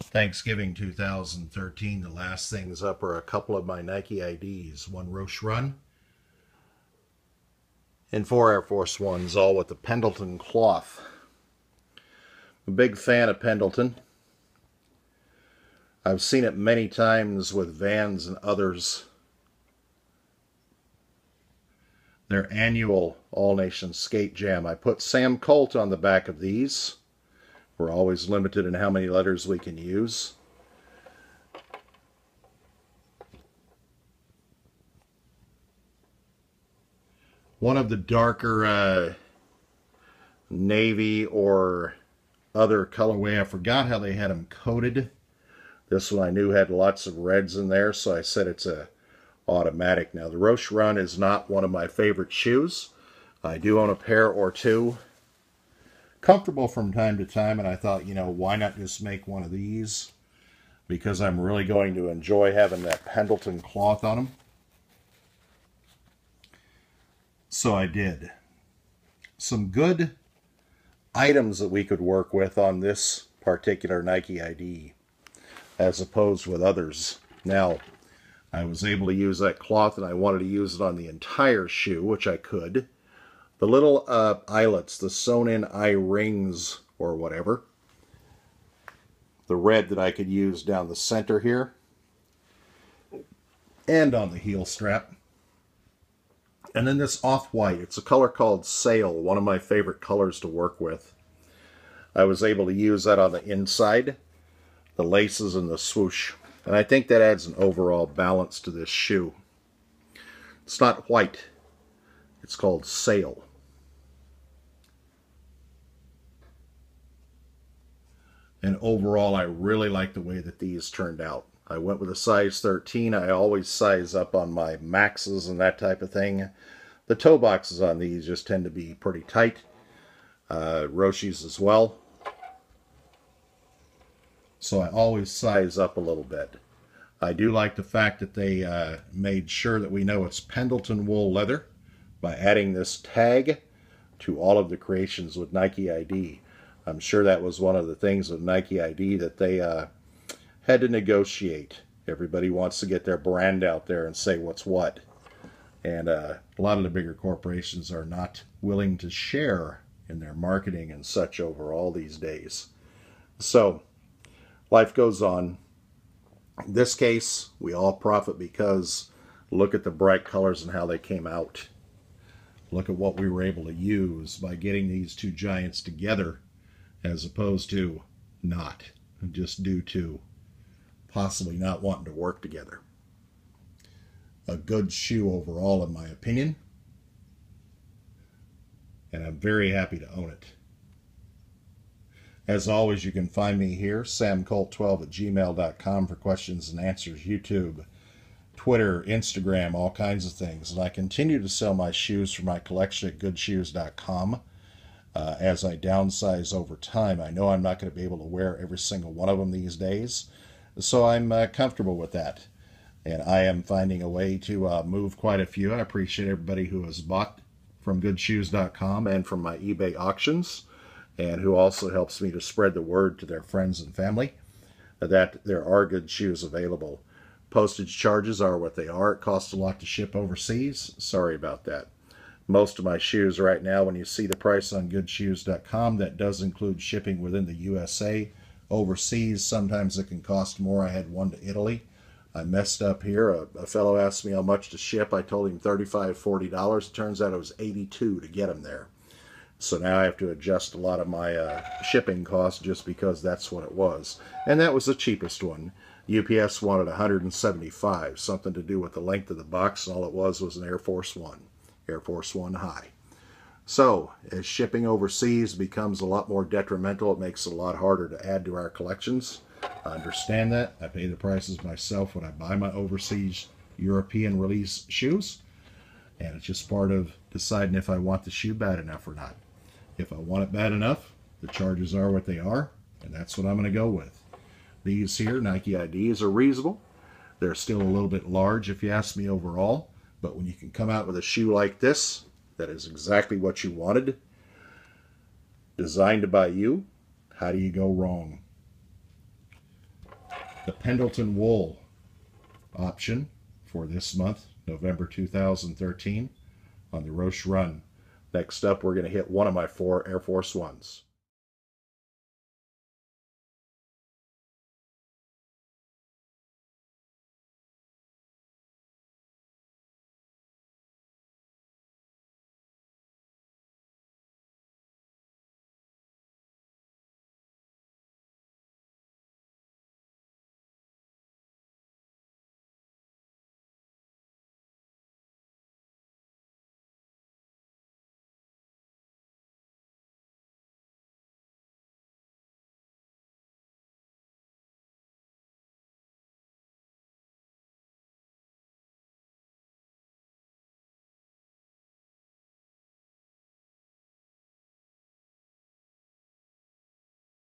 Thanksgiving 2013, the last things up are a couple of my Nike IDs, one Roshe Run and 4 Air Force Ones, all with the Pendleton cloth. I'm a big fan of Pendleton. I've seen it many times with Vans and others. Their annual All-Nation Skate Jam. I put Sam COLT on the back of these. We're always limited in how many letters we can use. One of the darker navy or other colorway. I forgot how they had them coated. This one I knew had lots of reds in there, so I said it's a automatic. Now the Roshe Run is not one of my favorite shoes. I do own a pair or two. Comfortable from time to time, and I thought, you know, why not just make one of these? Because I'm really going to enjoy having that Pendleton cloth on them. So I did. Some good items that we could work with on this particular Nike ID, as opposed with others. Now, I was able to use that cloth, and I wanted to use it on the entire shoe, which I could. The little eyelets, the sewn-in eye rings or whatever. The red that I could use down the center here. And on the heel strap. And then this off-white. It's a color called Sail, one of my favorite colors to work with. I was able to use that on the inside, the laces and the swoosh. And I think that adds an overall balance to this shoe. It's not white. It's called Sail. And overall, I really like the way that these turned out. I went with a size 13. I always size up on my maxes and that type of thing. The toe boxes on these just tend to be pretty tight. Roshe's as well. So I always size up a little bit. I do like the fact that they made sure that we know it's Pendleton Wool leather by adding this tag to all of the creations with Nike ID. I'm sure that was one of the things with Nike ID that they had to negotiate. Everybody wants to get their brand out there and say what's what. And a lot of the bigger corporations are not willing to share in their marketing and such overall these days. So, life goes on. In this case, we all profit because look at the bright colors and how they came out. Look at what we were able to use by getting these two giants together, as opposed to not, just due to possibly not wanting to work together. A good shoe overall, in my opinion, and I'm very happy to own it. As always, you can find me here, samcolt12@gmail.com, for questions and answers, YouTube, Twitter, Instagram, all kinds of things. And I continue to sell my shoes for my collection at goodshoes.com. As I downsize over time. I know I'm not going to be able to wear every single one of them these days, so I'm comfortable with that. And I am finding a way to move quite a few. I appreciate everybody who has bought from goodshoes.com and from my eBay auctions, and who also helps me to spread the word to their friends and family that there are good shoes available. Postage charges are what they are. It costs a lot to ship overseas. Sorry about that. Most of my shoes right now, when you see the price on goodshoes.com, that does include shipping within the USA. Overseas, sometimes it can cost more. I had one to Italy. I messed up here. A fellow asked me how much to ship. I told him $35, $40. It turns out it was $82 to get them there. So now I have to adjust a lot of my shipping costs just because that's what it was. And that was the cheapest one. UPS wanted $175, something to do with the length of the box, and all it was an Air Force One. Air Force One high. So, as shipping overseas becomes a lot more detrimental, it makes it a lot harder to add to our collections. I understand that. I pay the prices myself when I buy my overseas European release shoes. And it's just part of deciding if I want the shoe bad enough or not. If I want it bad enough, the charges are what they are, and that's what I'm going to go with. These here, Nike IDs, are reasonable. They're still a little bit large if you ask me overall. But when you can come out with a shoe like this, that is exactly what you wanted, designed by you, how do you go wrong? the Pendleton Wool option for this month, November 2013, on the Roshe Run. Next up, we're going to hit one of my 4 Air Force Ones.